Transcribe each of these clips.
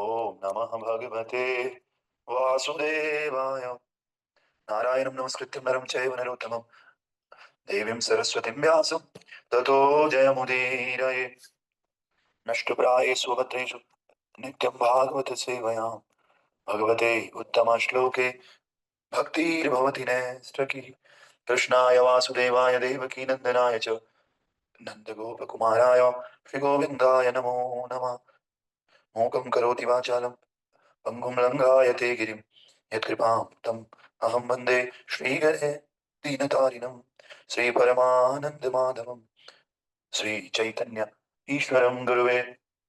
ओम नमः भगवते वासुदेवाय। नारायणं नमस्कृत्य नरं चैव नरोत्तमं देवीं सरस्वतीं व्यासं ततो जयमुदीरये। नष्टप्रायेषु भद्रेषु नित्यं भागवत सेवया भगवते उत्तमश्लोके भक्तिर्भवति नैष्ठकी। कृष्णाय वासुदेवाय देवकी नन्दनाय च नन्दगोपकुमाराय श्रीगोविन्दाय नमो नमः। मूकं करोति वाचालं पंगुं लङ्घायते गिरिं यत्कृपां तम् अहं वन्दे श्रीगणे दीनतारिणं श्रीपरमानन्दमाधवं श्रीचैतन्य ईश्वरं गुरुवे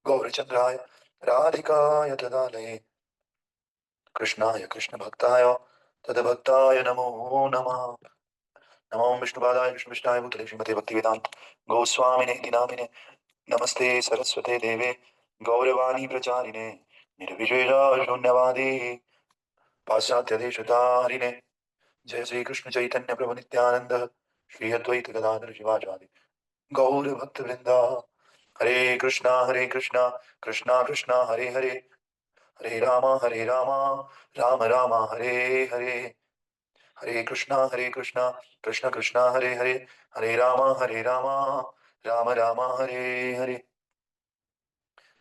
गौरचन्द्राय राधिकाय तदालये कृष्णाय कृष्णभक्ताय तद्भक्ताय नमो नमः। नमो विष्णुपादाय विष्णुविष्णाय भूतले श्रीमते भक्तिवेदान्त गोस्वामिने नामिने नमस्ते सरस्वते देवे गौरवाणी प्रचारिणे निर्विशेष शून्यवादी पाश्चात्य देशतारिणे। जय श्री कृष्ण चैतन्य प्रभु नित्यानंद श्री अद्वैत गदाधर शिवाचार्य गौर भक्त वृंदा। हरे कृष्णा कृष्णा कृष्णा हरे हरे हरे रामा राम राम हरे हरे। हरे कृष्णा कृष्ण कृष्णा हरे हरे हरे राम राम हरे हरे।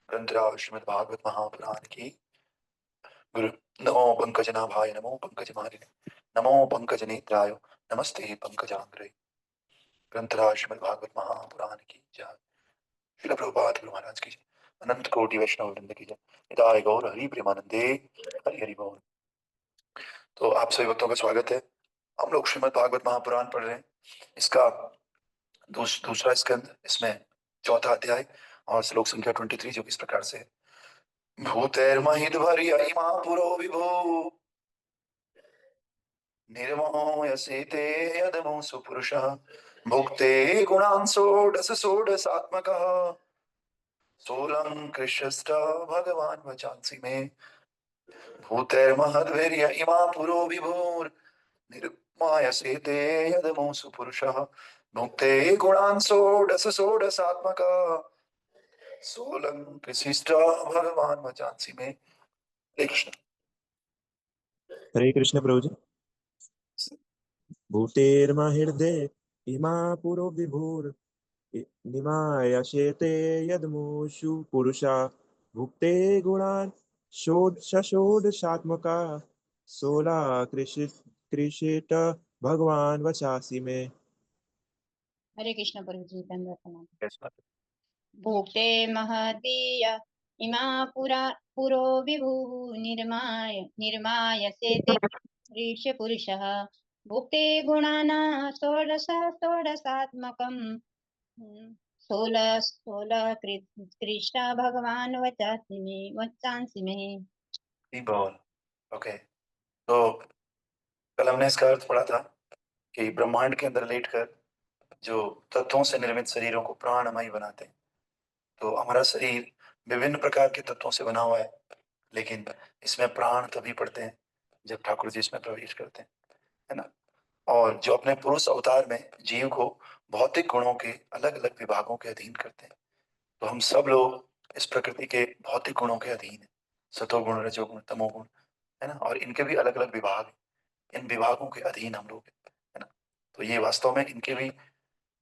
ग्रंथराज श्रीमद् भागवत महापुराण की गुरु। नमो पंकजनाभाय नमो पंकजमालिने नमो पंकजनेत्राय नमस्ते पंकजाग्रये। ग्रंथराज श्रीमद् भागवत महापुराण की जय। श्रील प्रभुपाद गुरु महाराज की जय। अनंत कोटि वैष्णव वृंद की जय। निताय गौर हरि प्रेमानंदे हरि हरि बोल। तो आप सभी भक्तों का स्वागत है। हम लोग श्रीमद् भागवत महापुराण पढ़ रहे हैं। इसका दूसरा स्कंद, इसमें चौथा अध्याय और श्लोक संख्या 23 जो इस प्रकार से है। भूतेर्महिद्भर्य इमा पुरो विभो निर्मो यसेते यदमो सुपुरुषः भुक्ते गुणान् षोडश षोडशात्मकः सोऽलं कृष्णस्थ भगवान् वचांसि मे। भूतेर्महद्वीर्य इमा पुरो विभुर् निर्मायसेते यदमो सुपुरुषः भुक्ते गुणान् षोडश षोडशात्मकः सोऽलं कृष्णस्थ भगवान् वचांसि मे। कृष्ण। हरे कृष्ण प्रभु जी। भूतेर्महृदय इमा पुरो विभुर निमायशेते यदमुषु पुरुषा भुक्ते गुणान् षोडशात्मका सोला कृषित भगवान वचासी में। हरे कृष्ण प्रभु जी। धन्यवाद। Yes, ma'am. भुक्ते महदीय इमा पुरो विभुः निर्माय सेते ऋष पुरुषः भुक्ते गुणाना षोडशात्मकम् सोलह कृष्ण भगवान वचांसि में। बोल। ओके, तो कल हमने इसका अर्थ पढ़ा था कि ब्रह्मांड के अंदर लेटकर जो तत्वों से निर्मित शरीरों को प्राणमय बनाते हैं। तो हमारा शरीर विभिन्न प्रकार के तत्वों से बना हुआ है, लेकिन इसमें प्राण तभी पड़ते हैं जब ठाकुर जी इसमें प्रवेश करते हैं, है ना। और जो अपने पुरुष अवतार में जीव को भौतिक गुणों के अलग अलग विभागों के अधीन करते हैं। तो हम सब लोग इस प्रकृति के भौतिक गुणों के अधीन है, सतोगुण रजोगुण तमोगुण, है ना। और इनके भी अलग अलग विभाग हैं। इन विभागों के अधीन हम लोग हैं, है ना। तो ये वास्तव में इनके भी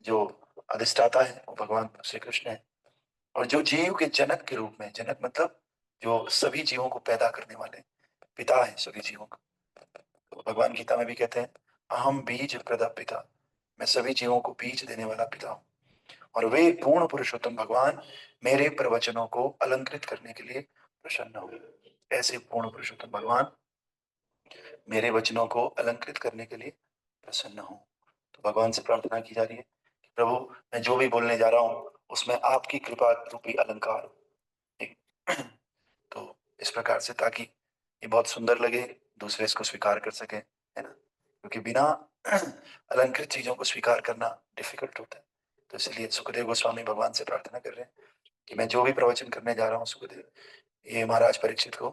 जो अधिष्ठाता है वो भगवान श्री कृष्ण है। और जो जीव के जनक के रूप में, जनक मतलब जो सभी जीवों को पैदा करने वाले पिता है सभी जीवों का। तो भगवान गीता में भी कहते हैं अहम बीज प्रदा पिता, मैं सभी जीवों को बीज देने वाला पिता हूँ। और वे पूर्ण पुरुषोत्तम भगवान मेरे प्रवचनों को अलंकृत करने के लिए प्रसन्न हुए। ऐसे पूर्ण पुरुषोत्तम भगवान मेरे वचनों को अलंकृत करने के लिए प्रसन्न हूँ। तो भगवान से प्रार्थना की जा रही है कि प्रभु मैं जो भी बोलने जा रहा हूँ उसमें आपकी कृपा रूपी अलंकार हो। ठीक? तो इस प्रकार से, ताकि ये बहुत सुंदर लगे, दूसरे इसको स्वीकार कर सके, है ना। क्योंकि बिना अलंकृत चीजों को स्वीकार करना डिफिकल्ट होता है। तो इसलिए सुखदेव गोस्वामी भगवान से प्रार्थना कर रहे हैं कि मैं जो भी प्रवचन करने जा रहा हूँ सुखदेव, ये महाराज परीक्षित को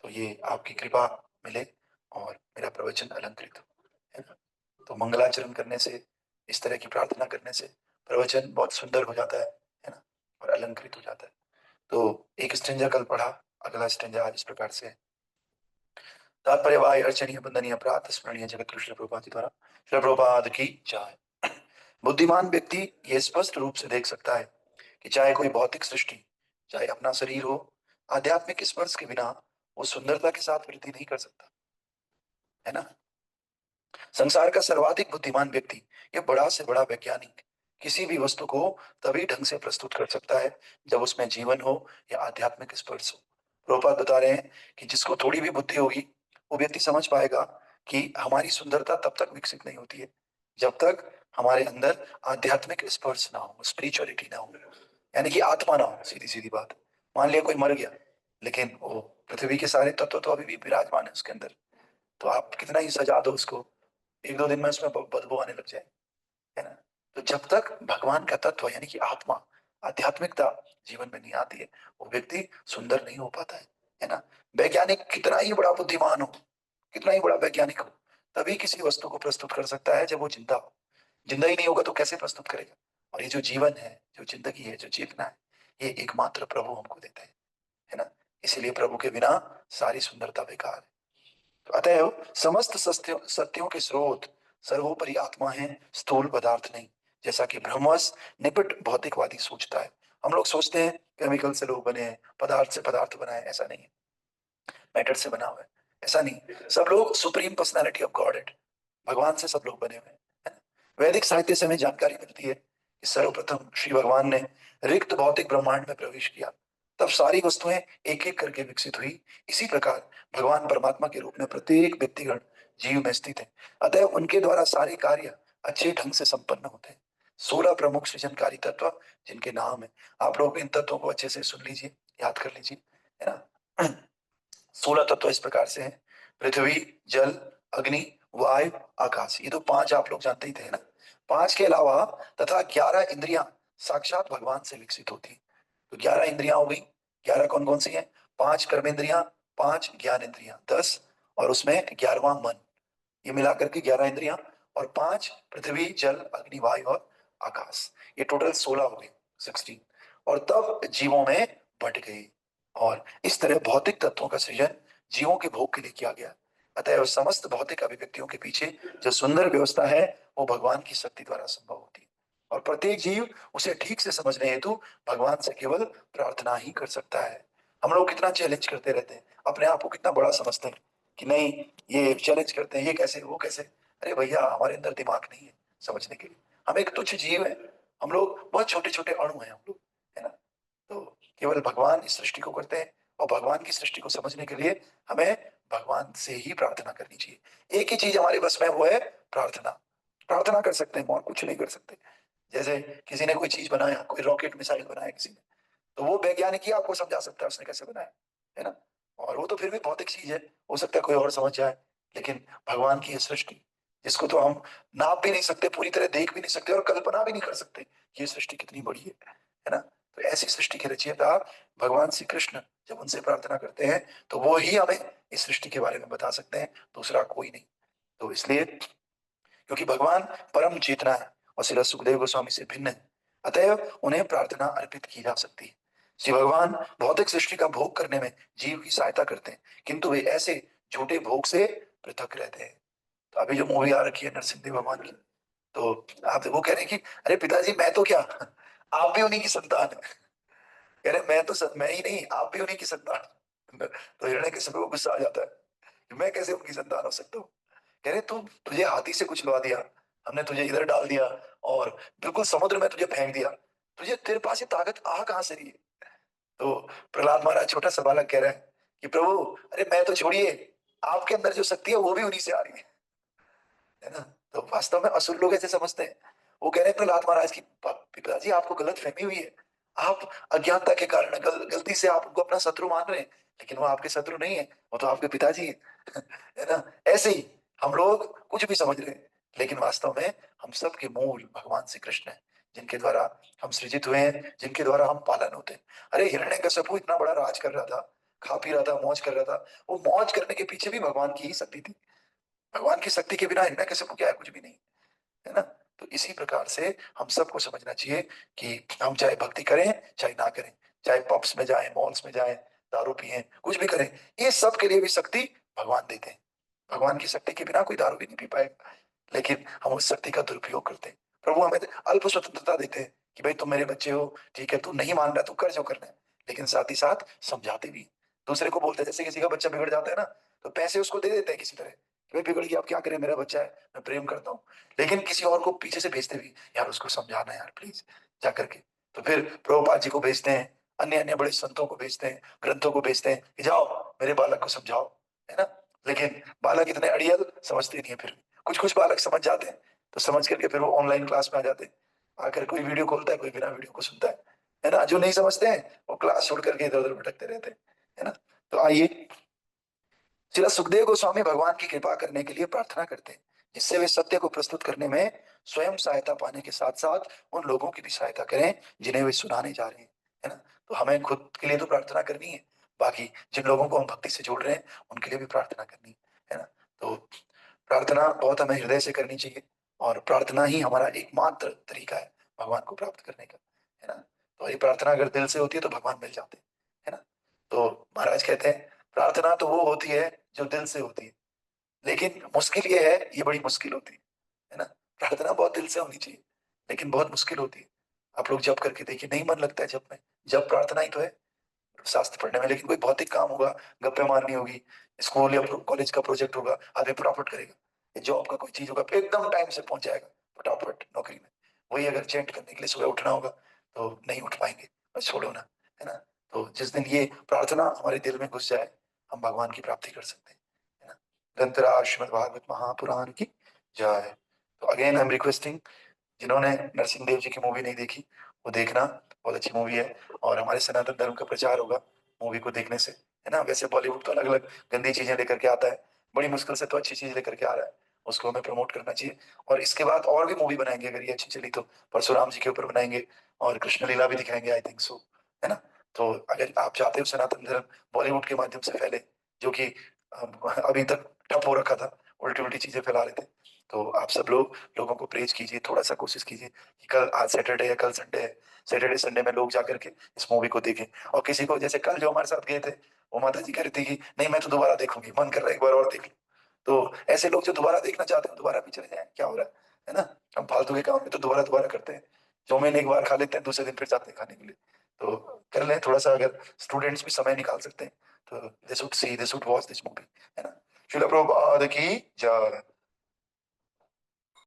तो ये आपकी कृपा मिले और मेरा प्रवचन अलंकृत हो, है ना। तो मंगलाचरण करने से, इस तरह की प्रार्थना करने से प्रवचन बहुत सुंदर हो जाता है ना, और अलंकृत हो जाता है। तो एक स्ट्रेंजर कल पढ़ा अगला स्टेंजा इस प्रकार से है। तात्पर्य वाय अर्चनीय बंदनीय प्रात स्मरणीय जगत कृष्ण प्रभुपाद जी द्वारा। श्रील प्रभुपाद की जय। बुद्धिमान व्यक्ति ये स्पष्ट रूप से देख सकता है कि चाहे कोई भौतिक सृष्टि, चाहे अपना शरीर हो, आध्यात्मिक स्पर्श के बिना वो सुंदरता के साथ वृद्धि नहीं कर सकता, है ना। संसार का सर्वाधिक बुद्धिमान व्यक्ति, ये बड़ा से बड़ा वैज्ञानिक, किसी भी वस्तु को तभी ढंग से प्रस्तुत कर सकता है जब उसमें जीवन हो या आध्यात्मिक स्पर्श हो। प्रभुपाद बता रहे हैं कि जिसको थोड़ी भी बुद्धि होगी, वो व्यक्ति समझ पाएगा कि हमारी सुंदरता तब तक विकसित नहीं होती है जब तक हमारे अंदर आध्यात्मिक स्पर्श ना हो, स्पिरिचुअलिटी ना हो, यानी कि आत्मा ना हो। सीधी सीधी बात, मान लिया कोई मर गया, लेकिन वो पृथ्वी के सारे तत्व तो अभी भी विराजमान है उसके अंदर, तो आप कितना ही सजा दो उसको, एक दो दिन में उसमें बदबू आने लग जाए, है ना। तो जब तक भगवान का तत्व यानी कि आत्मा, आध्यात्मिकता जीवन में नहीं आती है, वो व्यक्ति सुंदर नहीं हो पाता है ना। वैज्ञानिक कितना ही बड़ा बुद्धिमान हो, कितना ही बड़ा वैज्ञानिक हो, तभी किसी वस्तु को प्रस्तुत कर सकता है जब वो जिंदा हो। जिंदा ही नहीं होगा तो कैसे प्रस्तुत करेगा। और ये जो जीवन है, जो जिंदगी है, जो चेतना है, ये एकमात्र प्रभु हमको देते हैं, है ना। इसीलिए प्रभु के बिना सारी सुंदरता बेकार है। तो अतएव समस्त सत्यों सत्यों के स्रोत सर्वोपरि आत्मा है, स्थूल पदार्थ नहीं, जैसा कि ब्रह्मवश निपट भौतिकवादी सोचता है। हम लोग सोचते हैं केमिकल से लोग बने हैं, पदार्थ से पदार्थ बना है, ऐसा नहीं है। मैटर से बना हुआ है, ऐसा नहीं। सब लोग सुप्रीम पर्सनालिटी ऑफ गॉड है, भगवान से सब लोग बने हुए हैं, है ना? वैदिक साहित्य से हमें जानकारी मिलती है कि सर्वप्रथम श्री भगवान ने रिक्त भौतिक ब्रह्मांड में प्रवेश किया, तब सारी वस्तुएं एक एक करके विकसित हुई। इसी प्रकार भगवान परमात्मा के रूप में प्रत्येक व्यक्तिगण जीव में स्थित है, अतः उनके द्वारा सारे कार्य अच्छे ढंग से संपन्न होते हैं। 16 प्रमुख सृजनकारी तत्व जिनके नाम है, आप लोग इन तत्वों को अच्छे से सुन लीजिए, याद कर लीजिए, है ना। 16 तत्व इस प्रकार से हैं: पृथ्वी, जल, अग्नि, वायु, आकाश। ये तो 5 आप लोग जानते ही थे, है ना। 5 के अलावा तथा 11 इंद्रियां साक्षात भगवान से विकसित होती हैं। तो 11 इंद्रियां हो गई। 11 कौन कौन सी हैं? 5 कर्म इंद्रियां, 5 ज्ञान इंद्रियां, 10, और उसमें 11वां मन, ये मिलाकर के 11 इंद्रियां, और 5 पृथ्वी, जल, अग्नि, वायु और आकाश, ये टोटल 16 हो गए, 16। और तब जीवों में बट गए, और इस तरह भौतिक तत्वों का सृजन जीवों के भोग के लिए किया गया। अतः समस्त भौतिक अभिव्यक्तियों के पीछे जो सुंदर व्यवस्था है, वो भगवान की शक्ति द्वारा संभव होती है। और प्रत्येक जीव उसे ठीक से समझने हेतु भगवान से केवल प्रार्थना ही कर सकता है। हम लोग कितना चैलेंज करते रहते हैं, अपने आप को कितना बड़ा समझते हैं कि नहीं, ये चैलेंज करते हैं, ये कैसे वो कैसे। अरे भैया, हमारे अंदर दिमाग नहीं है समझने के लिए, हम एक तुच्छ जीव है, हम लोग बहुत छोटे छोटे अणु हैं हम लोग, है ना। तो केवल भगवान इस सृष्टि को करते हैं, और भगवान की सृष्टि को समझने के लिए हमें भगवान से ही प्रार्थना करनी चाहिए। एक ही चीज हमारे बस में, वो है प्रार्थना। प्रार्थना कर सकते हैं और कुछ नहीं कर सकते। जैसे किसी ने कोई चीज बनाया, कोई रॉकेट मिसाइल बनाया किसी ने, तो वो वैज्ञानिक ही आपको समझा सकता है उसने कैसे बनाया, है ना। और वो तो फिर भी भौतिक चीज है, हो सकता है कोई और समझ जाए, लेकिन भगवान की ये सृष्टि, जिसको तो हम नाप भी नहीं सकते, पूरी तरह देख भी नहीं सकते, और कल्पना भी नहीं कर सकते ये सृष्टि कितनी बड़ी है ना। तो ऐसी सृष्टि के रचयिता भगवान श्री कृष्ण, जब उनसे प्रार्थना करते हैं तो वो ही हमें इस सृष्टि के बारे में बता सकते हैं, दूसरा कोई नहीं। तो इसलिए, क्योंकि भगवान परम चेतना है और श्री सुखदेव गोस्वामी से भिन्न है, अतएव उन्हें प्रार्थना अर्पित की जा सकती है। श्री भगवान भौतिक सृष्टि का भोग करने में जीव की सहायता करते हैं, किंतु वे ऐसे झूठे भोग से पृथक रहते हैं। तो अभी जो मूवी आ रखी है नरसिंह देव भगवान की, तो आप वो कह रहे हैं कि अरे पिताजी, मैं तो क्या, आप भी उन्हीं की संतान है। कह रहे मैं तो मैं ही नहीं, आप भी उन्हीं की संतान। तो हिरण्यकशिपु को गुस्सा आ जाता है कि मैं कैसे उनकी संतान हो सकता हूँ। कह रहे तुझे हाथी से कुछ लगा दिया, हमने तुझे इधर डाल दिया और बिल्कुल समुद्र में तुझे फेंक दिया, तुझे तेरे पास ये ताकत आ कहां से रही है। तो प्रहलाद महाराज छोटा सा बालक कह रहे हैं कि प्रभु, अरे मैं तो छोड़िए, आपके अंदर जो शक्ति है वो भी उन्हीं से आ रही है ना। तो वास्तव में असुर लोग ऐसे समझते हैं। वो कह रहे हैं प्रहलाद महाराज की, पिताजी आपको गलत फहमी हुई है, आप अज्ञानता के कारण गलती से आप उनको अपना शत्रु मान रहे हैं, लेकिन वो आपके शत्रु नहीं है, वो तो आपके पिताजी है। है ना। ऐसे ही हम लोग कुछ भी समझ रहे हैं, लेकिन वास्तव में हम सब के मूल भगवान श्री कृष्ण है, जिनके द्वारा हम सृजित हुए हैं, जिनके द्वारा हम पालन होते हैं। अरे हिरण्यकशिपु इतना बड़ा राज कर रहा था, खा पी रहा था, मौज कर रहा था, वो मौज करने के पीछे भी भगवान की ही शक्ति थी। भगवान की शक्ति के बिना हिरण्यकशिपु क्या है, कुछ भी नहीं, है ना। तो इसी प्रकार से हम सबको समझना चाहिए कि हम चाहे भक्ति करें चाहे ना करें, चाहे पब्स में जाएं, मॉल्स में जाएं, दारू पिए, कुछ भी करें, ये सब के लिए भी शक्ति भगवान देते हैं। भगवान की शक्ति के बिना कोई दारू भी नहीं पी पाएगा, लेकिन हम उस शक्ति का दुरुपयोग करते हैं। प्रभु हमें अल्प स्वतंत्रता देते हैं कि भाई तुम मेरे बच्चे हो, ठीक है, तू नहीं मान रहा, तू कर जो करना है, लेकिन साथ ही साथ समझाते भी हैं। दूसरे को बोलते हैं, जैसे किसी का बच्चा बिगड़ जाता है ना, तो पैसे उसको दे देते हैं किसी तरह कि भाई बिगड़ गया, अब क्या करें, मेरा बच्चा है, मैं प्रेम करता हूँ, लेकिन किसी और को पीछे से भेजते भी, यार उसको समझाना यार प्लीज जा करके। तो फिर प्रभुपाद जी को भेजते हैं, अन्य अन्य बड़े संतों को भेजते हैं, ग्रंथों को भेजते हैं कि जाओ मेरे बालक को समझाओ, है ना। लेकिन बालक इतने अड़ियल समझते नहीं है। फिर कुछ कुछ बालक समझ जाते हैं, तो समझ करके फिर वो ऑनलाइन क्लास में आ जाते हैं, आकर कोई वीडियो खोलता है, कोई बिना वीडियो को सुनता है ना। जो नहीं समझते हैं वो क्लास छोड़ करके इधर उधर भटकते रहते हैं, है ना। तो आइए, श्रील सुखदेव गोस्वामी भगवान की कृपा करने के लिए प्रार्थना करते हैं, जिससे वे सत्य को प्रस्तुत करने में स्वयं सहायता पाने के साथ साथ उन लोगों की भी सहायता करें जिन्हें वे सुनाने जा रहे हैं, है ना। तो हमें खुद के लिए तो प्रार्थना करनी है, बाकी जिन लोगों को हम भक्ति से जोड़ रहे हैं उनके लिए भी प्रार्थना करनी है ना। तो प्रार्थना बहुत हमें हृदय से करनी चाहिए, और प्रार्थना ही हमारा एकमात्र तरीका है भगवान को प्राप्त करने का, है ना। तो ये प्रार्थना अगर दिल से होती है तो भगवान मिल जाते हैं, है ना। तो महाराज कहते हैं प्रार्थना तो वो होती है जो दिल से होती है, लेकिन मुश्किल ये है, ये बड़ी मुश्किल होती है ना। प्रार्थना बहुत दिल से होनी चाहिए, लेकिन बहुत मुश्किल होती है। आप लोग जप करके देखिए, नहीं मन लगता है जप में। जप प्रार्थना ही तो है शास्त्र पढ़ने में, लेकिन कोई भौतिक काम होगा, गप्पे मारनी होगी, स्कूल या कॉलेज का प्रोजेक्ट होगा, आदमी फटाफट करेगा। जॉब का कोई चीज होगा, एकदम टाइम से पहुंच जाएगा फटाफट नौकरी में। वही अगर चेंट करने के लिए सुबह उठना होगा तो नहीं उठ पाएंगे, बस छोड़ो ना, है ना। तो जिस दिन ये प्रार्थना हमारे दिल में घुस जाए, हम भगवान की प्राप्ति कर सकते हैं, है ना। ग्रंथराज श्रीमद् भागवत महापुराण की जय। तो अगेन आई एम रिक्वेस्टिंग, जिन्होंने नरसिंह देव जी की मूवी नहीं देखी वो देखना, बहुत अच्छी मूवी है, और हमारे सनातन धर्म का प्रचार होगा मूवी को देखने से, है ना। वैसे बॉलीवुड तो अलग अलग गंदी चीजें लेकर के आता है, बड़ी मुश्किल से तो अच्छी चीज लेकर के आ रहा है, उसको हमें प्रमोट करना चाहिए। और इसके बाद और भी मूवी बनाएंगे अगर ये अच्छी चली तो, परशुराम जी के ऊपर बनाएंगे, और कृष्ण लीला भी दिखाएंगे, आई थिंक सो, है ना। तो अगर आप चाहते हो सनातन धर्म बॉलीवुड के माध्यम से फैले, जो कि अभी तक ठप हो रखा था, उल्टी उल्टी चीजें फैला रहे थे, तो आप सब लोग लोगों को प्रेज कीजिए, थोड़ा सा कोशिश कीजिए कि कल, आज सैटरडे है, कल संडे है, सैटरडे संडे में लोग जाकर के इस मूवी को देखें। और किसी को, जैसे कल जो हमारे साथ गए थे, वो माता जी कह रही थी कि नहीं मैं तो दोबारा देखूंगी, मन कर रहा है एक बार और देख लूं। तो ऐसे लोग जो दोबारा देखना चाहते हैं दोबारा भी चले जाए, क्या हो रहा है ना। हम फालतू के काम में तो दोबारा दोबारा करते हैं, चौमहीने एक बार खा लेते हैं, दूसरे दिन फिर जाते हैं खाने के लिए। तो कर लें थोड़ा सा, अगर स्टूडेंट्स भी समय निकाल सकते हैं तो they should see, they should watch this movie, है ना। श्रील प्रभुपाद की जय।